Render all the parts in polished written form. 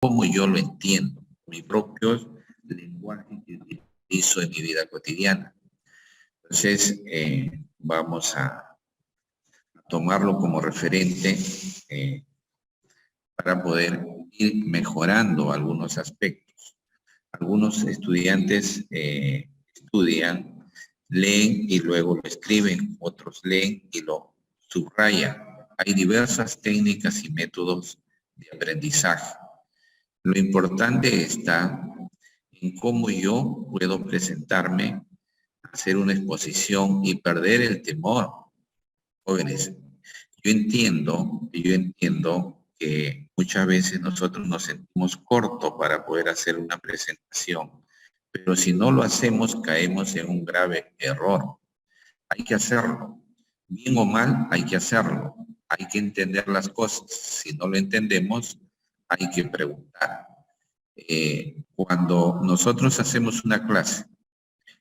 como yo lo entiendo, mi propio lenguaje que utilizo en mi vida cotidiana. Entonces, vamos a tomarlo como referente para poder ir mejorando algunos aspectos. Algunos estudiantes estudian, leen y luego lo escriben, otros leen y lo subrayan. Hay diversas técnicas y métodos de aprendizaje. Lo importante está en cómo yo puedo presentarme, hacer una exposición y perder el temor. Jóvenes, yo entiendo que muchas veces nosotros nos sentimos cortos para poder hacer una presentación, pero si no lo hacemos caemos en un grave error. Hay que hacerlo, bien o mal hay que hacerlo, hay que entender las cosas. Si no lo entendemos, hay que preguntar. Cuando nosotros hacemos una clase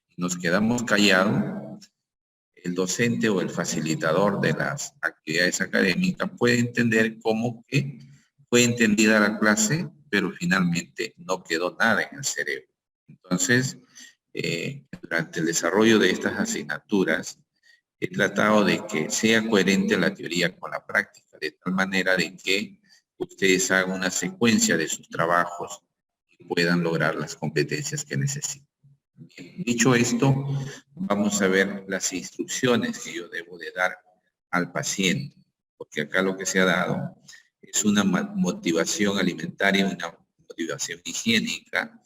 y nos quedamos callados, el docente o el facilitador de las actividades académicas puede entender cómo que fue entendida la clase, pero finalmente no quedó nada en el cerebro. Entonces, durante el desarrollo de estas asignaturas, he tratado de que sea coherente la teoría con la práctica, de tal manera de que ustedes hagan una secuencia de sus trabajos y puedan lograr las competencias que necesitan. Bien, dicho esto, vamos a ver las instrucciones que yo debo de dar al paciente, porque acá lo que se ha dado es una motivación alimentaria, una motivación higiénica.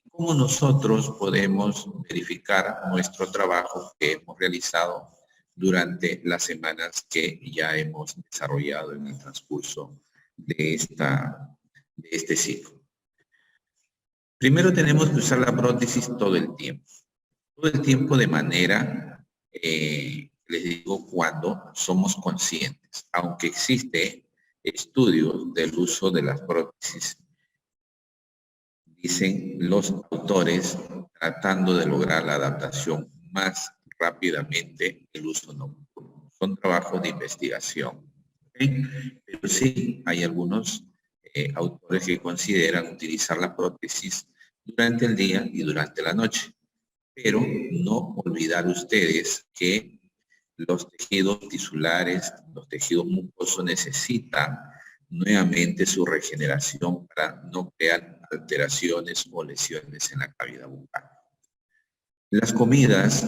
¿Cómo nosotros podemos verificar nuestro trabajo que hemos realizado durante las semanas que ya hemos desarrollado en el transcurso de este ciclo? Primero tenemos que usar la prótesis todo el tiempo de manera, les digo, cuando somos conscientes, aunque existe estudios del uso de las prótesis, dicen los autores, tratando de lograr la adaptación más rápidamente el uso nocturno. Son trabajos de investigación, ¿okay? Pero sí hay algunos autores que consideran utilizar la prótesis durante el día y durante la noche. Pero no olvidar ustedes que los tejidos tisulares, los tejidos mucosos necesitan nuevamente su regeneración para no crear alteraciones o lesiones en la cavidad bucal. Las comidas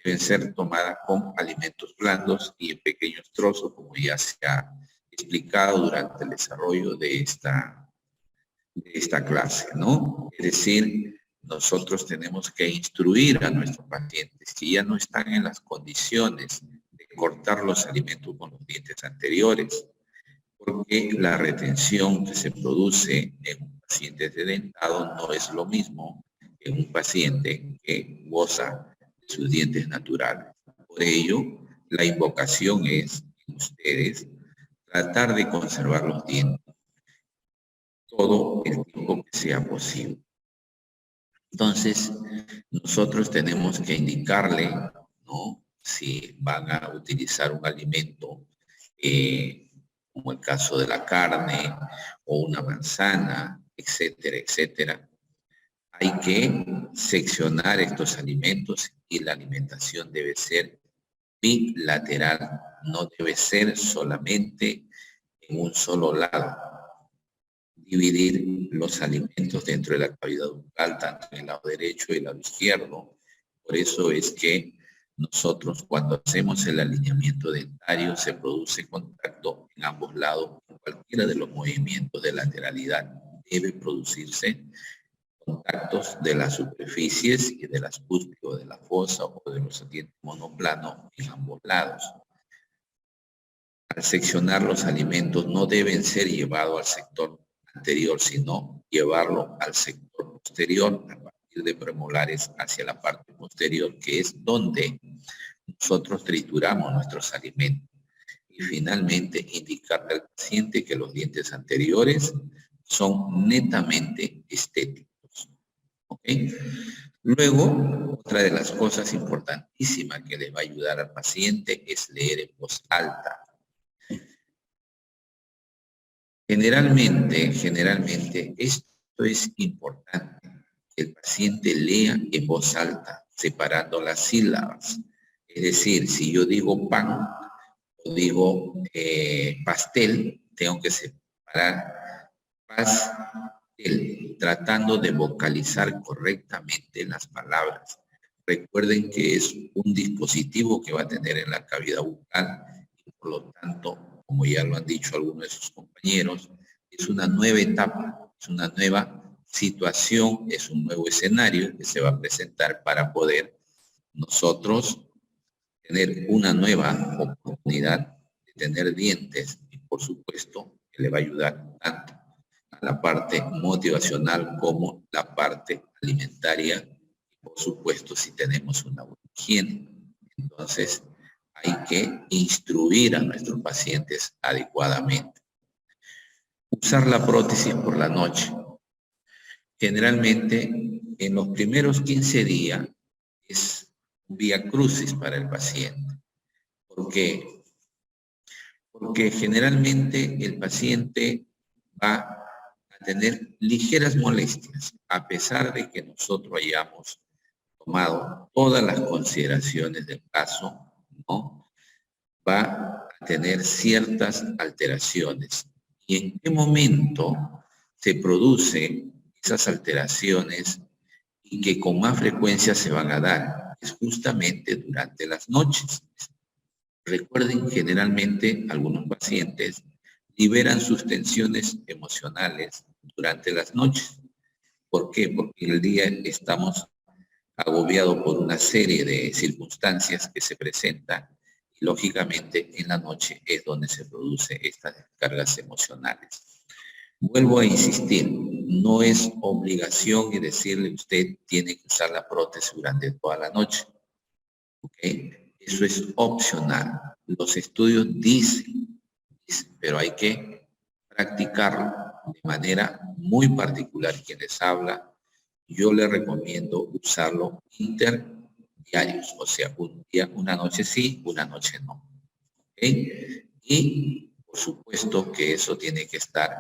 deben ser tomadas con alimentos blandos y en pequeños trozos, como ya se ha explicado durante el desarrollo de esta clase, ¿no? Es decir, nosotros tenemos que instruir a nuestros pacientes que ya no están en las condiciones de cortar los alimentos con los dientes anteriores, porque la retención que se produce en un paciente desdentado no es lo mismo que un paciente que goza de sus dientes naturales. Por ello, la invocación es en ustedes tratar de conservar los dientes todo el tiempo que sea posible. Entonces, nosotros tenemos que indicarle, ¿no?, si van a utilizar un alimento, como el caso de la carne o una manzana, etcétera, etcétera. Hay que seccionar estos alimentos y la alimentación debe ser bilateral, no debe ser solamente en un solo lado. Dividir los alimentos dentro de la cavidad bucal, tanto en el lado derecho y el lado izquierdo. Por eso es que nosotros, cuando hacemos el alineamiento dentario, se produce contacto en ambos lados. En cualquiera de los movimientos de lateralidad debe producirse contactos de las superficies y de las cúspides o de la fosa o de los dientes monoplanos en ambos lados. Al seccionar los alimentos no deben ser llevados al sector anterior, sino llevarlo al sector posterior, a partir de premolares hacia la parte posterior, que es donde nosotros trituramos nuestros alimentos. Y finalmente, indicarle al paciente que los dientes anteriores son netamente estéticos. ¿Ok? Luego, otra de las cosas importantísimas que le va a ayudar al paciente es leer en voz alta. Generalmente, esto es importante, que el paciente lea en voz alta, separando las sílabas. Es decir, si yo digo pan o digo pastel, tengo que separar pastel, tratando de vocalizar correctamente las palabras. Recuerden que es un dispositivo que va a tener en la cavidad bucal y por lo tanto, como ya lo han dicho algunos de sus compañeros, es una nueva etapa, es una nueva situación, es un nuevo escenario que se va a presentar para poder nosotros tener una nueva oportunidad de tener dientes y por supuesto que le va a ayudar tanto a la parte motivacional como la parte alimentaria y por supuesto si tenemos una buena higiene. Entonces hay que instruir a nuestros pacientes adecuadamente. Usar la prótesis por la noche. Generalmente en los primeros 15 días es un vía crucis para el paciente. ¿Por qué? Porque generalmente el paciente va a tener ligeras molestias, a pesar de que nosotros hayamos tomado todas las consideraciones del caso, ¿no? Va a tener ciertas alteraciones. ¿Y en qué momento se producen esas alteraciones y que con más frecuencia se van a dar? Es justamente durante las noches. Recuerden, generalmente algunos pacientes liberan sus tensiones emocionales durante las noches. ¿Por qué? Porque el día estamos agobiados por una serie de circunstancias que se presentan y lógicamente en la noche es donde se producen estas descargas emocionales. Vuelvo a insistir, no es obligación y decirle usted tiene que usar la prótesis durante toda la noche. ¿Ok? Eso es opcional. Los estudios dicen, pero hay que practicarlo de manera muy particular. Quien les habla, yo le recomiendo usarlo interdiarios, o sea, un día, una noche sí, una noche no. ¿Ok? Y por supuesto que eso tiene que estar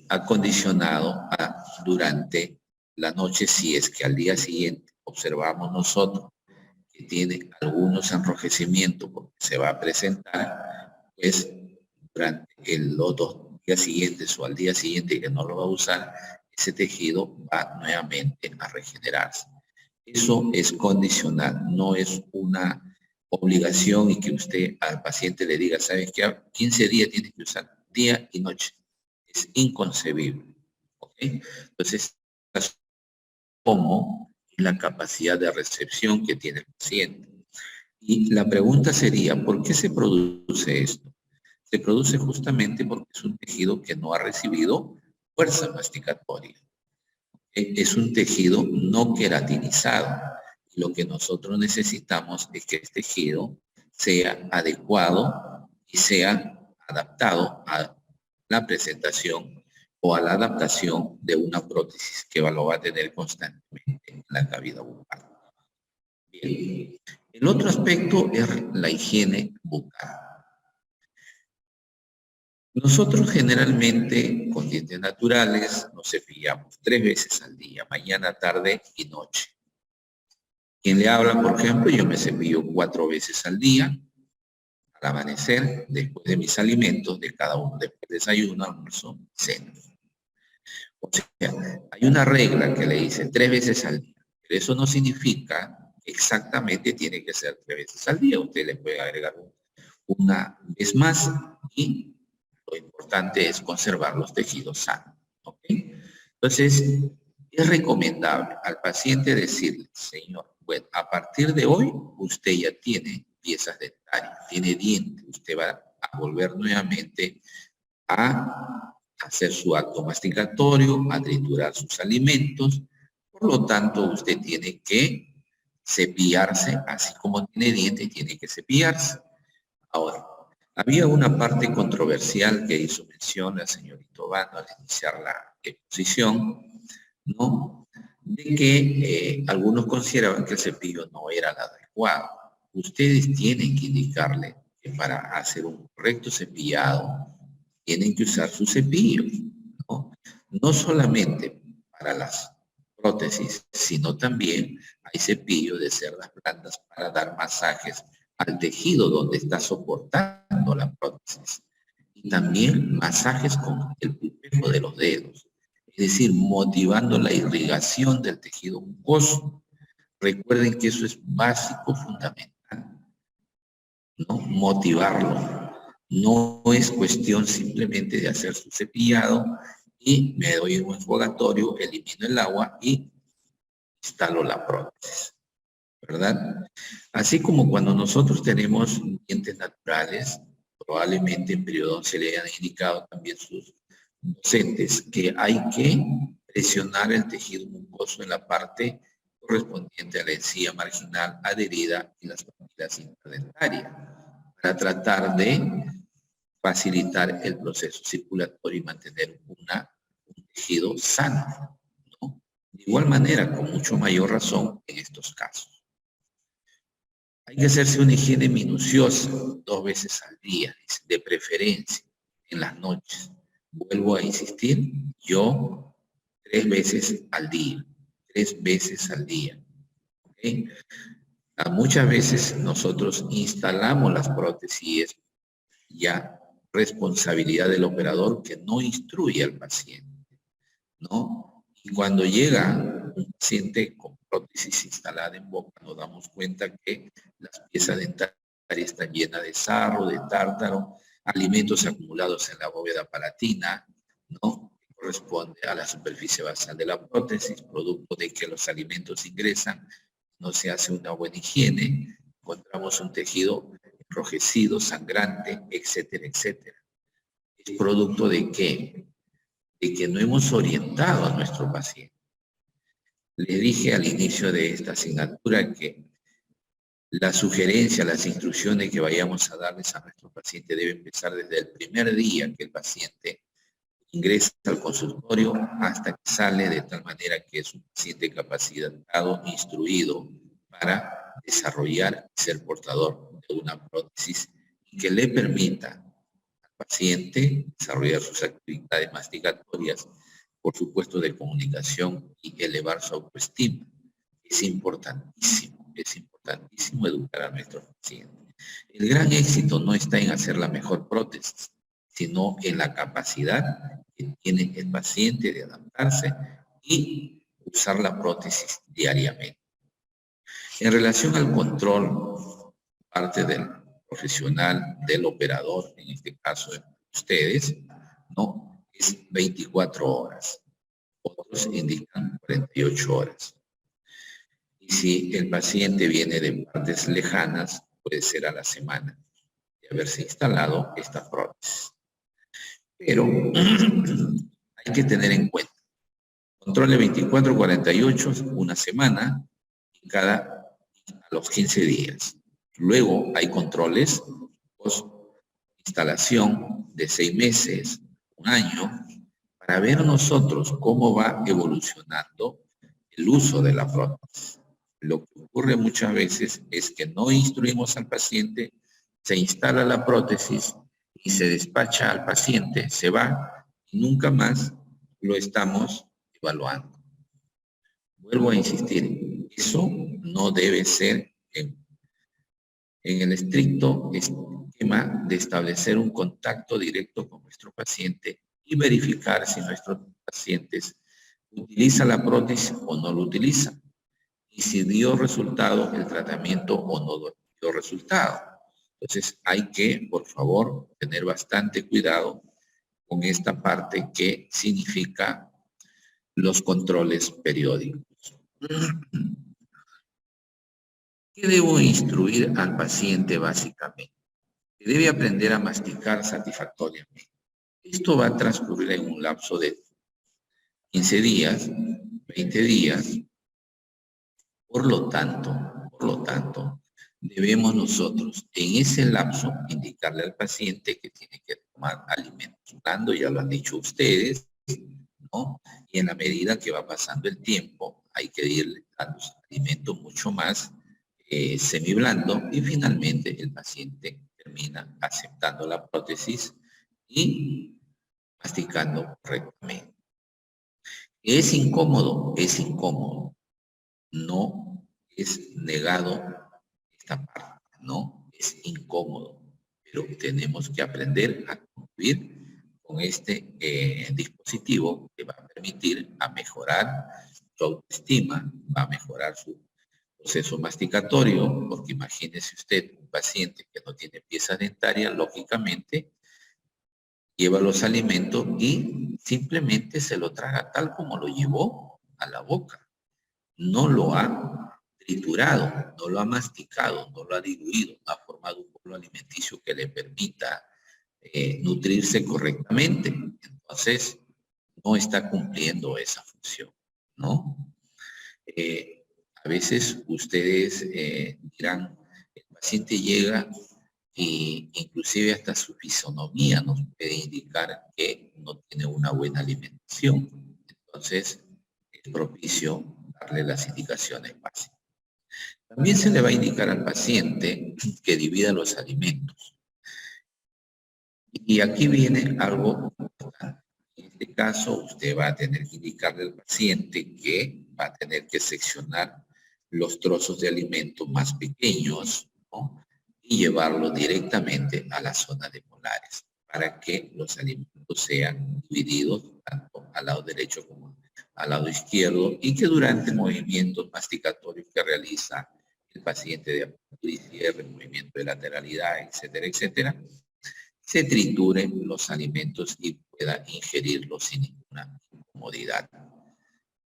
acondicionado durante la noche si es que al día siguiente observamos nosotros que tiene algunos enrojecimientos porque se va a presentar, pues durante los 2 días siguientes o al día siguiente que no lo va a usar, ese tejido va nuevamente a regenerarse. Eso es condicional, no es una obligación y que usted al paciente le diga, ¿sabes qué? 15 días tiene que usar día y noche. Es inconcebible. ¿Ok? Entonces, ¿cómo? La capacidad de recepción que tiene el paciente. Y la pregunta sería, ¿por qué se produce esto? Se produce justamente porque es un tejido que no ha recibido fuerza masticatoria. Es un tejido no queratinizado. Y lo que nosotros necesitamos es que este tejido sea adecuado y sea adaptado a la presentación o a la adaptación de una prótesis que lo va a tener constantemente en la cavidad bucal. Bien. El otro aspecto es la higiene bucal. Nosotros generalmente con dientes naturales nos cepillamos 3 veces al día, mañana, tarde y noche. Quien le habla, por ejemplo, yo me cepillo 4 veces al día, al amanecer, después de mis alimentos, de cada uno, después de desayuno, almuerzo, cena. O sea, hay una regla que le dice 3 veces al día, pero eso no significa que exactamente tiene que ser 3 veces al día. Usted le puede agregar una vez más y lo importante es conservar los tejidos sanos. ¿Ok? Entonces, es recomendable al paciente decirle, señor, bueno, a partir de hoy usted ya tiene piezas dentarias, tiene dientes, usted va a volver nuevamente a hacer su acto masticatorio, a triturar sus alimentos, por lo tanto usted tiene que cepillarse, así como tiene dientes, tiene que cepillarse. Ahora, había una parte controversial que hizo mención la señorita Obando al iniciar la exposición, ¿no? De que algunos consideraban que el cepillo no era el adecuado. Ustedes tienen que indicarle que para hacer un correcto cepillado tienen que usar su cepillo, ¿no? No solamente para las prótesis, sino también hay cepillos de cerdas blandas para dar masajes al tejido donde está soportando la prótesis. Y también masajes con el pulpejo de los dedos, es decir, motivando la irrigación del tejido mucoso. Recuerden que eso es básico, fundamental, ¿no? Motivarlo. No es cuestión simplemente de hacer su cepillado y me doy un enjuagatorio, elimino el agua y instalo la prótesis, ¿verdad? Así como cuando nosotros tenemos dientes naturales, probablemente en periodontia se le hayan indicado también sus docentes que hay que presionar el tejido mucoso en la parte correspondiente a la encía marginal adherida y las papilas interdentarias para tratar de facilitar el proceso circulatorio y mantener un tejido sano, ¿no? De igual manera, con mucho mayor razón en estos casos. Hay que hacerse una higiene minuciosa 2 veces al día, de preferencia en las noches. Vuelvo a insistir, yo 3 veces al día, 3 veces al día. ¿Okay? Muchas veces nosotros instalamos las prótesis y es ya responsabilidad del operador que no instruye al paciente, ¿no? Y cuando llega un paciente con prótesis instalada en boca, nos damos cuenta que las piezas dentarias están llenas de sarro, de tártaro, alimentos acumulados en la bóveda palatina, ¿no? Que corresponde a la superficie basal de la prótesis, producto de que los alimentos ingresan, no se hace una buena higiene, encontramos un tejido enrojecido, sangrante, etcétera, etcétera. ¿Es producto de qué? De que no hemos orientado a nuestro paciente. Les dije al inicio de esta asignatura que la sugerencia, las instrucciones que vayamos a darles a nuestro paciente debe empezar desde el primer día que el paciente ingresa al consultorio hasta que sale, de tal manera que es un paciente capacitado, instruido para desarrollar y ser portador de una prótesis y que le permita al paciente desarrollar sus actividades masticatorias, por supuesto de comunicación y elevar su autoestima. Es importantísimo educar a nuestros pacientes. El gran éxito no está en hacer la mejor prótesis, sino en la capacidad que tiene el paciente de adaptarse y usar la prótesis diariamente. En relación al control, parte del profesional, del operador, en este caso de ustedes, ¿no? Es 24 horas. Otros indican 48 horas. Y si el paciente viene de partes lejanas, puede ser a la semana de haberse instalado esta prótesis. Pero hay que tener en cuenta, control de 24, 48, una semana, y a los 15 días. Luego hay controles post instalación de 6 meses, 1 año, para ver nosotros cómo va evolucionando el uso de la prótesis. Lo que ocurre muchas veces es que no instruimos al paciente, se instala la prótesis y se despacha al paciente, se va y nunca más lo estamos evaluando. Vuelvo a insistir, eso no debe ser en el estricto esquema de establecer un contacto directo con nuestro paciente y verificar si nuestros pacientes utilizan la prótesis o no lo utilizan. Y si dio resultado el tratamiento o no dio resultado. Entonces hay que, por favor, tener bastante cuidado con esta parte que significa los controles periódicos. ¿Qué debo instruir al paciente básicamente? Que debe aprender a masticar satisfactoriamente. Esto va a transcurrir en un lapso de 15 días, 20 días. Por lo tanto, debemos nosotros en ese lapso indicarle al paciente que tiene que tomar alimentos blandos, ya lo han dicho ustedes, ¿no? Y en la medida que va pasando el tiempo, hay que irle dando alimentos mucho más semiblando y finalmente el paciente termina aceptando la prótesis y masticando correctamente. ¿Es incómodo? Es incómodo. No es negado esta parte, no es incómodo, pero tenemos que aprender a convivir con este dispositivo que va a permitir a mejorar su autoestima, va a mejorar su proceso masticatorio, porque imagínese usted un paciente que no tiene pieza dentaria, lógicamente lleva los alimentos y simplemente se lo traga tal como lo llevó a la boca. No lo ha triturado, no lo ha masticado, no lo ha diluido, no ha formado un bolo alimenticio que le permita nutrirse correctamente. Entonces, no está cumpliendo esa función, ¿no? A veces ustedes dirán, el paciente llega y inclusive hasta su fisonomía nos puede indicar que no tiene una buena alimentación. Entonces, es propicio darle las indicaciones básicas. También se le va a indicar al paciente que divida los alimentos. Y aquí viene algo importante. En este caso, usted va a tener que indicarle al paciente que va a tener que seccionar los trozos de alimento más pequeños, ¿no? Y llevarlo directamente a la zona de molares para que los alimentos sean divididos tanto al lado derecho como al lado izquierdo y que durante movimientos masticatorios que realiza el paciente de apertura y cierre, movimiento de lateralidad, etcétera, etcétera, se trituren los alimentos y pueda ingerirlos sin ninguna incomodidad.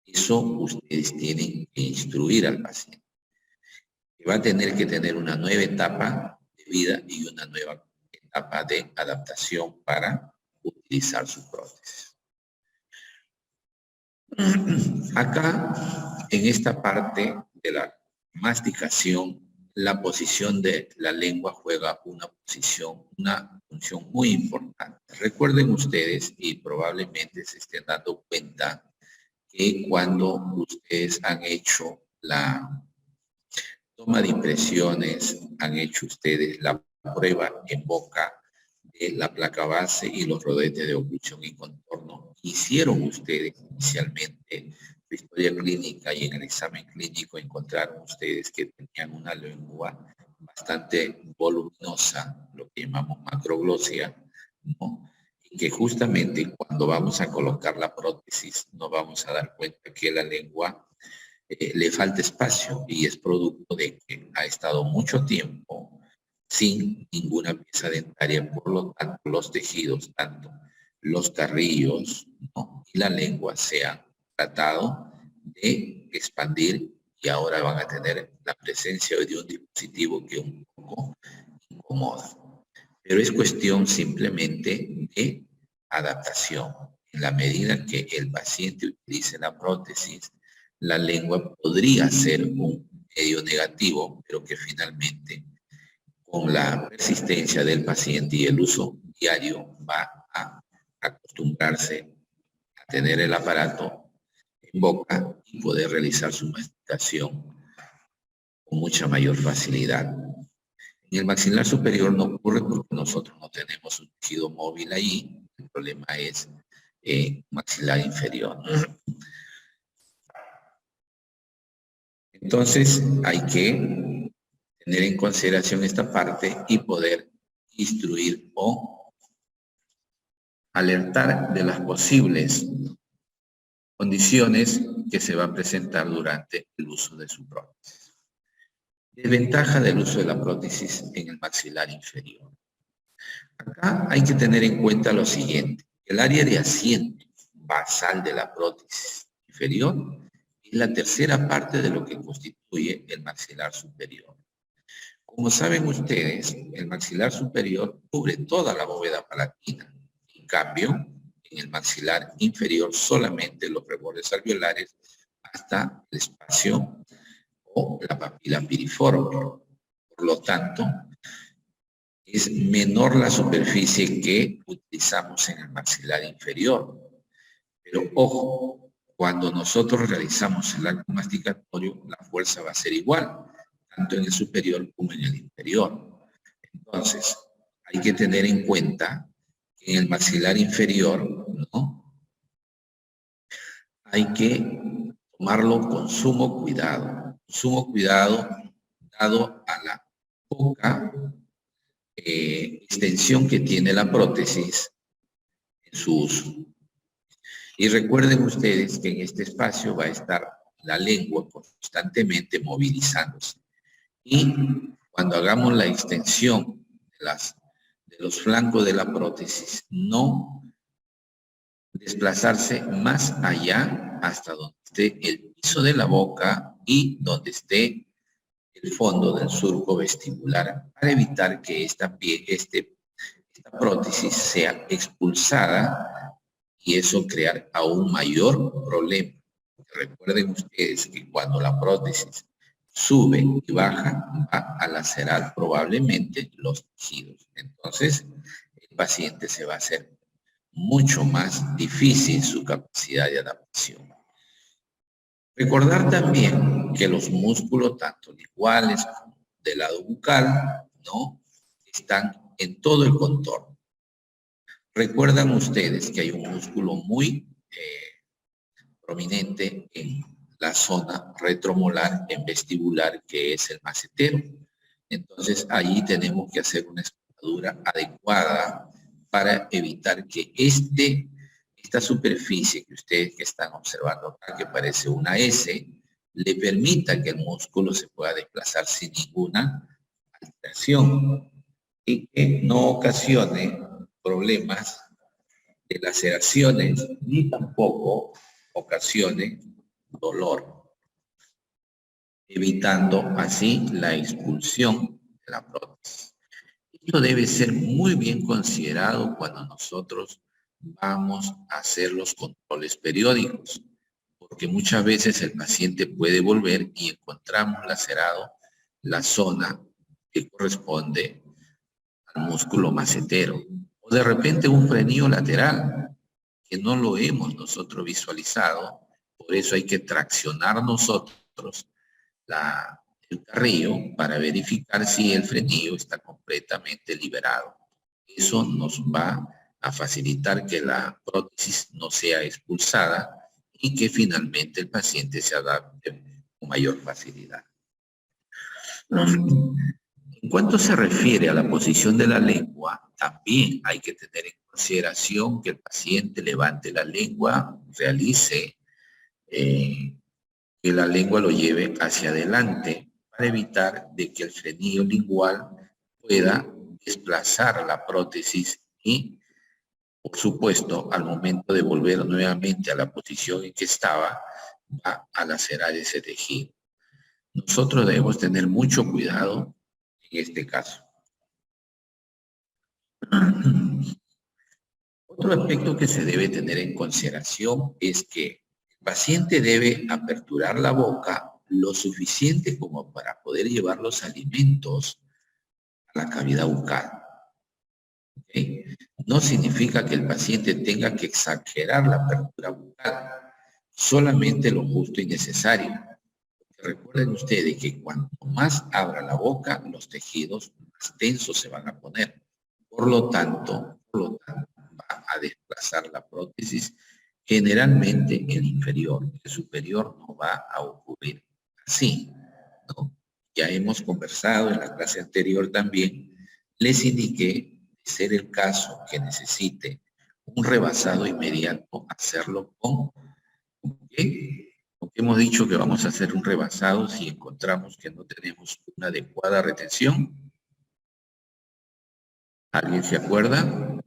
Eso ustedes tienen que instruir al paciente. Que va a tener que tener una nueva etapa de vida y una nueva etapa de adaptación para utilizar su prótesis. Acá, en esta parte de la masticación, la posición de la lengua juega una función muy importante. Recuerden ustedes, y probablemente se estén dando cuenta, que cuando ustedes han hecho la toma de impresiones, han hecho ustedes la prueba en boca de la placa base y los rodetes de oclusión y contorno, hicieron ustedes inicialmente su historia clínica y en el examen clínico encontraron ustedes que tenían una lengua bastante voluminosa, lo que llamamos macroglosia, ¿no? Y que justamente cuando vamos a colocar la prótesis nos vamos a dar cuenta que la lengua le falta espacio y es producto de que ha estado mucho tiempo sin ninguna pieza dentaria, por lo tanto los tejidos, tanto los carrillos, ¿no?, y la lengua se han tratado de expandir y ahora van a tener la presencia de un dispositivo que un poco incomoda. Pero es cuestión simplemente de adaptación. En la medida que el paciente utilice la prótesis, la lengua podría ser un medio negativo, pero que finalmente con la persistencia del paciente y el uso diario va a acostumbrarse a tener el aparato en boca y poder realizar su masticación con mucha mayor facilidad. En el maxilar superior no ocurre porque nosotros no tenemos un tejido móvil ahí, el problema es maxilar inferior. Entonces hay que tener en consideración esta parte y poder instruir o alertar de las posibles condiciones que se va a presentar durante el uso de su prótesis. Desventaja del uso de la prótesis en el maxilar inferior. Acá hay que tener en cuenta lo siguiente. El área de asiento basal de la prótesis inferior es la tercera parte de lo que constituye el maxilar superior. Como saben ustedes, el maxilar superior cubre toda la bóveda palatina. En cambio, en el maxilar inferior solamente los rebordes alveolares hasta el espacio o la papila piriforme. Por lo tanto, es menor la superficie que utilizamos en el maxilar inferior. Pero ojo, cuando nosotros realizamos el acto masticatorio, la fuerza va a ser igual, tanto en el superior como en el inferior. Entonces, hay que tener en cuenta que en el maxilar inferior ¿no? Hay que tomarlo con sumo cuidado dado a la poca extensión que tiene la prótesis en su uso. Y recuerden ustedes que en este espacio va a estar la lengua constantemente movilizándose. Y cuando hagamos la extensión de los flancos de la prótesis, no desplazarse más allá hasta donde esté el piso de la boca y donde esté el fondo del surco vestibular, para evitar que esta prótesis sea expulsada y eso crear aún mayor problema. Recuerden ustedes que cuando la prótesis sube y baja, va a lacerar probablemente los tejidos. Entonces, el paciente se va a hacer mucho más difícil su capacidad de adaptación. Recordar también que los músculos, tanto linguales como del lado bucal, ¿no?, están en todo el contorno. Recuerdan ustedes que hay un músculo muy prominente en la zona retromolar, en vestibular, que es el macetero. Entonces, allí tenemos que hacer una escotadura adecuada para evitar que esta superficie que ustedes que están observando acá, que parece una S, le permita que el músculo se pueda desplazar sin ninguna alteración y que no ocasione problemas de laceraciones ni tampoco ocasione dolor, evitando así la expulsión de la prótesis. Esto debe ser muy bien considerado cuando nosotros vamos a hacer los controles periódicos, porque muchas veces el paciente puede volver y encontramos lacerado la zona que corresponde al músculo macetero, o de repente un frenillo lateral que no lo hemos nosotros visualizado. Por eso hay que traccionar nosotros el carrillo para verificar si el frenillo está completamente liberado. Eso nos va a facilitar que la prótesis no sea expulsada y que finalmente el paciente se adapte con mayor facilidad. En cuanto se refiere a la posición de la lengua, también hay que tener en consideración que el paciente levante la lengua, realice que la lengua lo lleve hacia adelante para evitar de que el frenillo lingual pueda desplazar la prótesis y, por supuesto, al momento de volver nuevamente a la posición en que estaba, va a lacerar ese tejido. Nosotros debemos tener mucho cuidado en este caso. Otro aspecto que se debe tener en consideración es que el paciente debe aperturar la boca lo suficiente como para poder llevar los alimentos a la cavidad bucal. ¿Okay? No significa que el paciente tenga que exagerar la apertura bucal, solamente lo justo y necesario. Recuerden ustedes que cuanto más abra la boca, los tejidos más tensos se van a poner. Por lo tanto, va a desplazar la prótesis generalmente el inferior. El superior no va a ocurrir así, ¿no? Ya hemos conversado en la clase anterior también, les indiqué, de ser el caso que necesite un rebasado inmediato, hacerlo con ¿qué? Porque hemos dicho que vamos a hacer un rebasado si encontramos que no tenemos una adecuada retención. ¿Alguien se acuerda?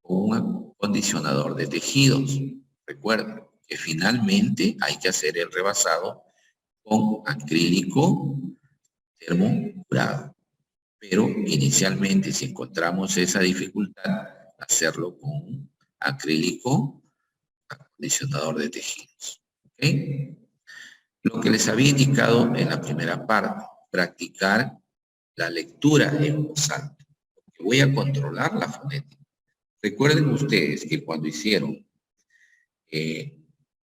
O un acondicionador de tejidos. Recuerda que finalmente hay que hacer el rebasado con acrílico termocurado. Pero inicialmente, si encontramos esa dificultad, hacerlo con acrílico acondicionador de tejidos. ¿Okay? Lo que les había indicado en la primera parte, practicar la lectura en voz alta. Voy a controlar la fonética. Recuerden ustedes que cuando hicieron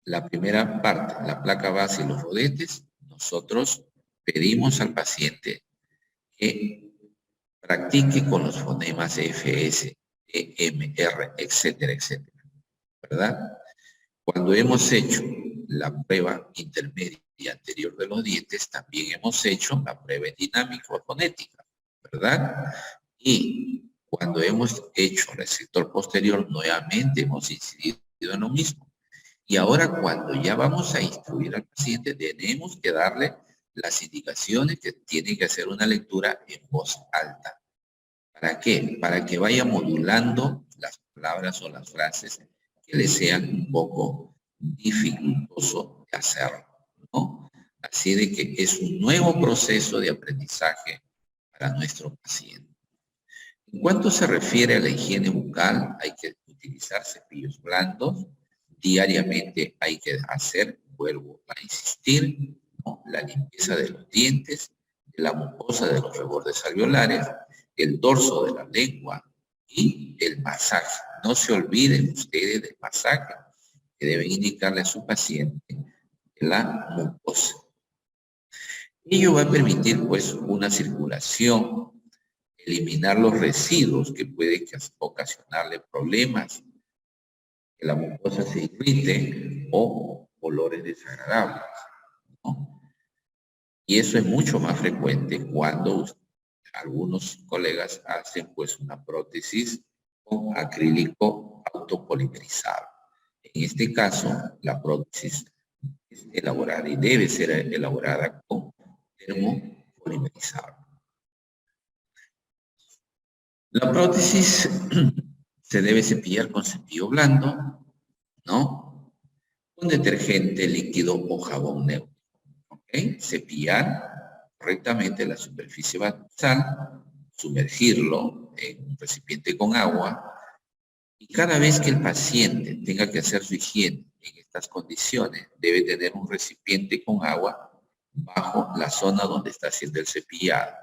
la primera parte, la placa base y los rodetes, nosotros pedimos al paciente que practique con los fonemas FS, EM, R, etcétera, etcétera. ¿verdad? Cuando hemos hecho la prueba intermedia y anterior de los dientes, también hemos hecho la prueba dinámico-fonética, ¿verdad? Y cuando hemos hecho el sector posterior, nuevamente hemos incidido en lo mismo. Y ahora cuando ya vamos a instruir al paciente, tenemos que darle las indicaciones que tiene que hacer una lectura en voz alta. ¿Para qué? Para que vaya modulando las palabras o las frases que le sean un poco dificultoso de hacerlo, ¿no? Así de que es un nuevo proceso de aprendizaje para nuestro paciente. En cuanto se refiere a la higiene bucal, hay que utilizar cepillos blandos. Diariamente hay que hacer, vuelvo a insistir, ¿no?, la limpieza de los dientes, de la mucosa de los rebordes alveolares, el dorso de la lengua y el masaje. No se olviden ustedes del masaje que deben indicarle a su paciente la mucosa. Ello va a permitir pues una circulación, eliminar los residuos que pueden ocasionarle problemas, que la mucosa se irrite o olores desagradables, ¿no? Y eso es mucho más frecuente cuando algunos colegas hacen pues una prótesis con acrílico autopolimerizado. En este caso, la prótesis es elaborada y debe ser elaborada con termopolimerizado. La prótesis se debe cepillar con cepillo blando, ¿no?, con detergente líquido o jabón neutro. ¿Ok? Cepillar correctamente la superficie basal, sumergirlo en un recipiente con agua, y cada vez que el paciente tenga que hacer su higiene en estas condiciones, debe tener un recipiente con agua bajo la zona donde está haciendo el cepillado.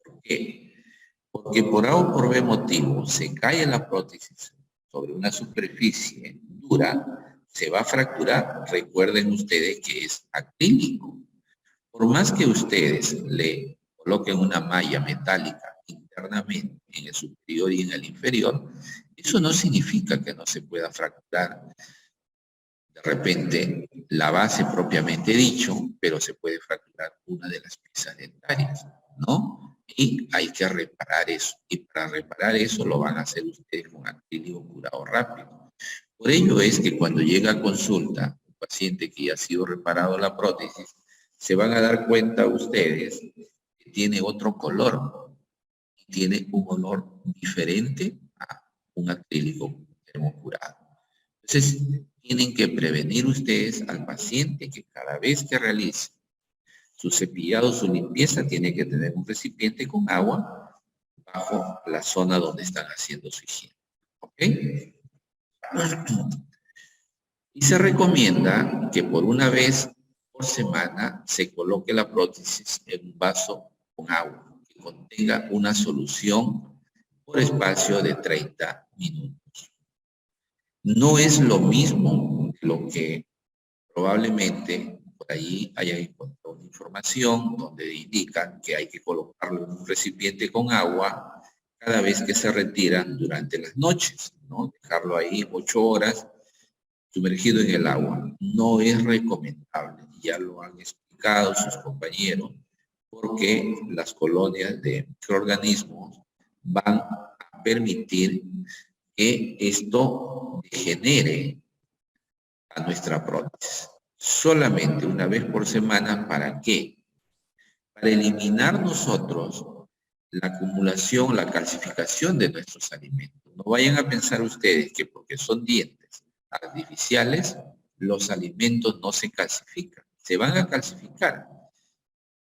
¿Por qué? Porque por A o por B motivo se cae la prótesis sobre una superficie dura, se va a fracturar. Recuerden ustedes que es acrílico. Por más que ustedes le coloquen una malla metálica internamente en el superior y en el inferior, eso no significa que no se pueda fracturar de repente la base propiamente dicho, pero se puede fracturar una de las piezas dentarias, ¿no? Y hay que reparar eso. Y para reparar eso lo van a hacer ustedes con acrílico curado rápido. Por ello es que cuando llega a consulta un paciente que ya ha sido reparado la prótesis, se van a dar cuenta ustedes que tiene otro color y tiene un olor diferente a un acrílico termocurado. Entonces, tienen que prevenir ustedes al paciente que cada vez que realice su cepillado, su limpieza, tiene que tener un recipiente con agua bajo la zona donde están haciendo su higiene. ¿Ok? Y se recomienda que por una vez por semana se coloque la prótesis en un vaso con agua que contenga una solución por espacio de 30 minutos. No es lo mismo lo que probablemente por ahí hayan encontrado una información donde indican que hay que colocarlo en un recipiente con agua cada vez que se retiran durante las noches, ¿no? Dejarlo ahí 8 horas sumergido en el agua. No es recomendable, ya lo han explicado sus compañeros, porque las colonias de microorganismos van a permitir que esto degenere a nuestra prótesis. Solamente una vez por semana, ¿para qué? Para eliminar nosotros la acumulación, la calcificación de nuestros alimentos. No vayan a pensar ustedes que porque son dientes artificiales, los alimentos no se calcifican. Se van a calcificar.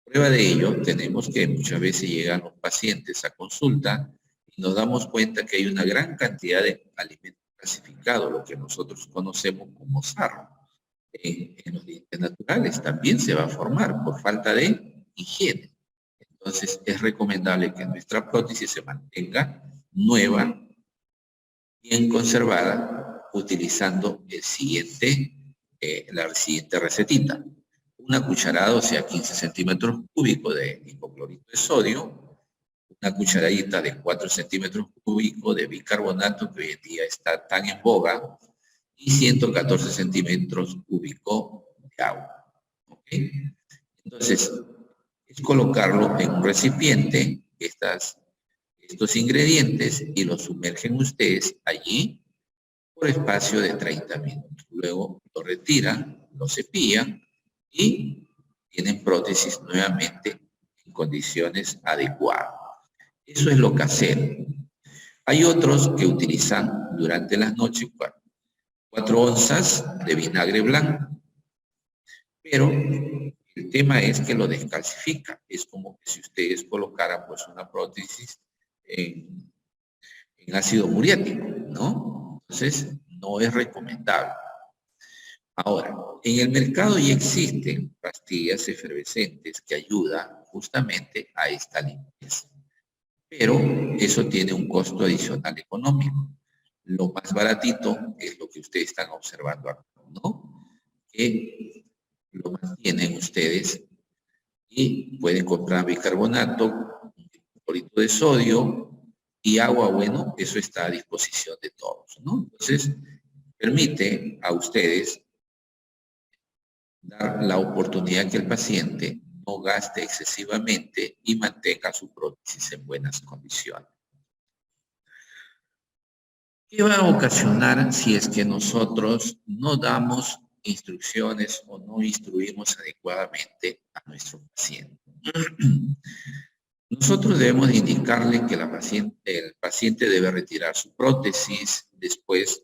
Prueba de ello, tenemos que muchas veces llegan los pacientes a consulta y nos damos cuenta que hay una gran cantidad de alimentos calcificados, lo que nosotros conocemos como sarro. En los dientes naturales también se va a formar por falta de higiene. Entonces es recomendable que nuestra prótesis se mantenga nueva, bien conservada, utilizando la siguiente recetita. Una cucharada, o sea, 15 centímetros cúbicos de hipoclorito de sodio, una cucharadita de 4 centímetros cúbicos de bicarbonato, que hoy en día está tan en boga, y 114 centímetros cúbicos de agua. ¿Ok? Entonces, es colocarlo en un recipiente, estos ingredientes, y los sumergen ustedes allí por espacio de 30 minutos. Luego lo retiran, lo cepillan y tienen prótesis nuevamente en condiciones adecuadas. Eso es lo casero. Hay otros que utilizan durante las noches 4 onzas de vinagre blanco, pero el tema es que lo descalcifica. Es como que si ustedes colocaran pues una prótesis en ácido muriático, ¿no? Entonces, no es recomendable. Ahora, en el mercado ya existen pastillas efervescentes que ayudan justamente a esta limpieza, pero eso tiene un costo adicional económico. Lo más baratito es lo que ustedes están observando acá, ¿no? Que lo mantienen ustedes y pueden comprar bicarbonato, clorito de sodio y agua. Bueno, eso está a disposición de todos, ¿no? Entonces, permite a ustedes dar la oportunidad que el paciente no gaste excesivamente y mantenga su prótesis en buenas condiciones. ¿Qué va a ocasionar si es que nosotros no damos instrucciones o no instruimos adecuadamente a nuestro paciente? Nosotros debemos indicarle que el paciente debe retirar su prótesis después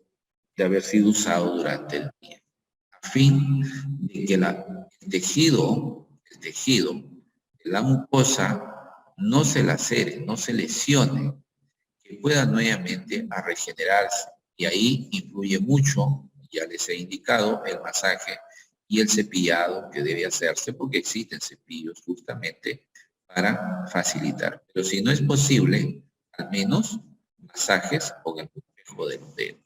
de haber sido usado durante el día, a fin de que el tejido de la mucosa no se lacere, no se lesione, que pueda nuevamente a regenerarse. Y ahí influye mucho, ya les he indicado, el masaje y el cepillado que debe hacerse, porque existen cepillos justamente para facilitar. Pero si no es posible, al menos masajes con el espejo del dedo.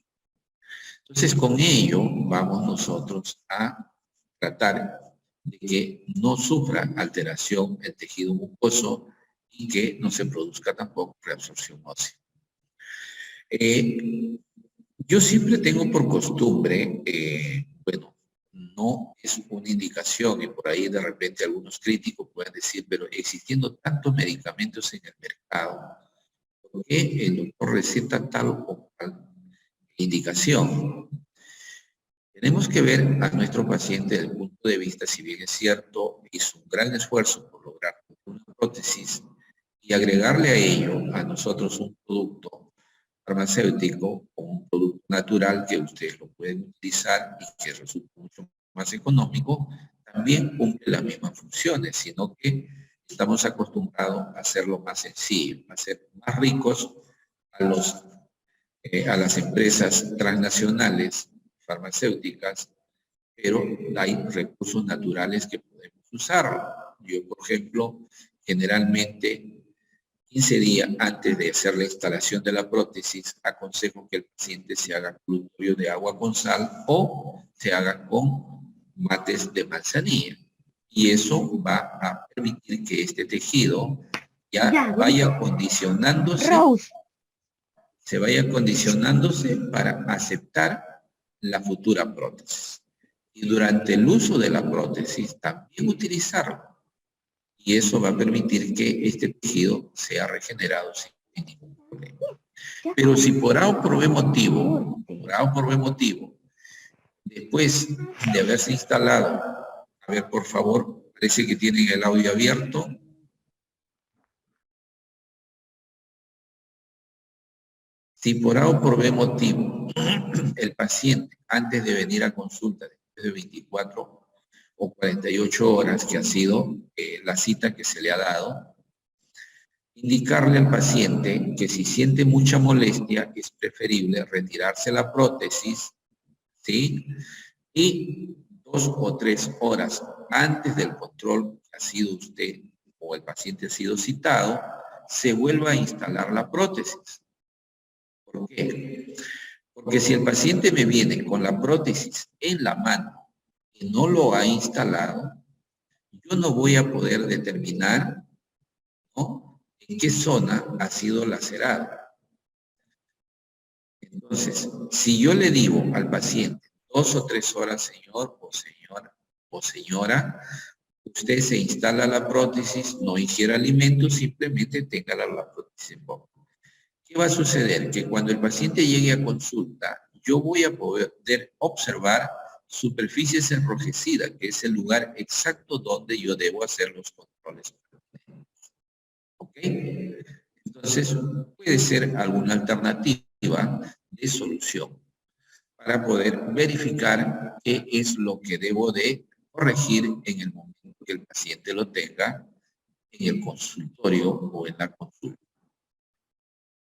Entonces, con ello vamos nosotros a tratar de que no sufra alteración el tejido mucoso y que no se produzca tampoco reabsorción ósea. Yo siempre tengo por costumbre, bueno, no es una indicación y por ahí de repente algunos críticos pueden decir, pero existiendo tantos medicamentos en el mercado, ¿por qué el doctor receta tal o cual indicación? Tenemos que ver a nuestro paciente desde el punto de vista, si bien es cierto, hizo un gran esfuerzo por lograr una prótesis y agregarle a ello a nosotros un producto farmacéutico o un producto natural que ustedes lo pueden utilizar y que resulta mucho más económico, también cumple las mismas funciones, sino que estamos acostumbrados a hacerlo más sencillo, a ser más ricos a las empresas transnacionales farmacéuticas, pero hay recursos naturales que podemos usar. Yo, por ejemplo, generalmente 15 días antes de hacer la instalación de la prótesis, aconsejo que el paciente se haga colutorio de agua con sal o se haga con mates de manzanilla. Y eso va a permitir que este tejido ya vaya condicionándose, se vaya condicionándose para aceptar la futura prótesis. Y durante el uso de la prótesis también utilizarlo. Y eso va a permitir que este tejido sea regenerado sin ningún problema. Pero si por A o por B motivo, después de haberse instalado, a ver, por favor, parece que tienen el audio abierto. Si por A o por B motivo, el paciente, antes de venir a consulta, después de 24 o 48 horas, que ha sido la cita que se le ha dado, indicarle al paciente que si siente mucha molestia, es preferible retirarse la prótesis, ¿sí? Y 2 o 3 horas antes del control que ha sido usted o el paciente ha sido citado, se vuelva a instalar la prótesis. ¿Por qué? Porque si el paciente me viene con la prótesis en la mano y no lo ha instalado, yo no voy a poder determinar, ¿no?, en qué zona ha sido lacerada. Entonces, si yo le digo al paciente 2 o 3 horas, señor o señora, usted se instala la prótesis, no ingiere alimentos, simplemente tenga la prótesis en boca. ¿Qué va a suceder? Que cuando el paciente llegue a consulta, yo voy a poder observar superficies enrojecidas, que es el lugar exacto donde yo debo hacer los controles. ¿Ok? Entonces, puede ser alguna alternativa de solución para poder verificar qué es lo que debo de corregir en el momento que el paciente lo tenga en el consultorio o en la consulta.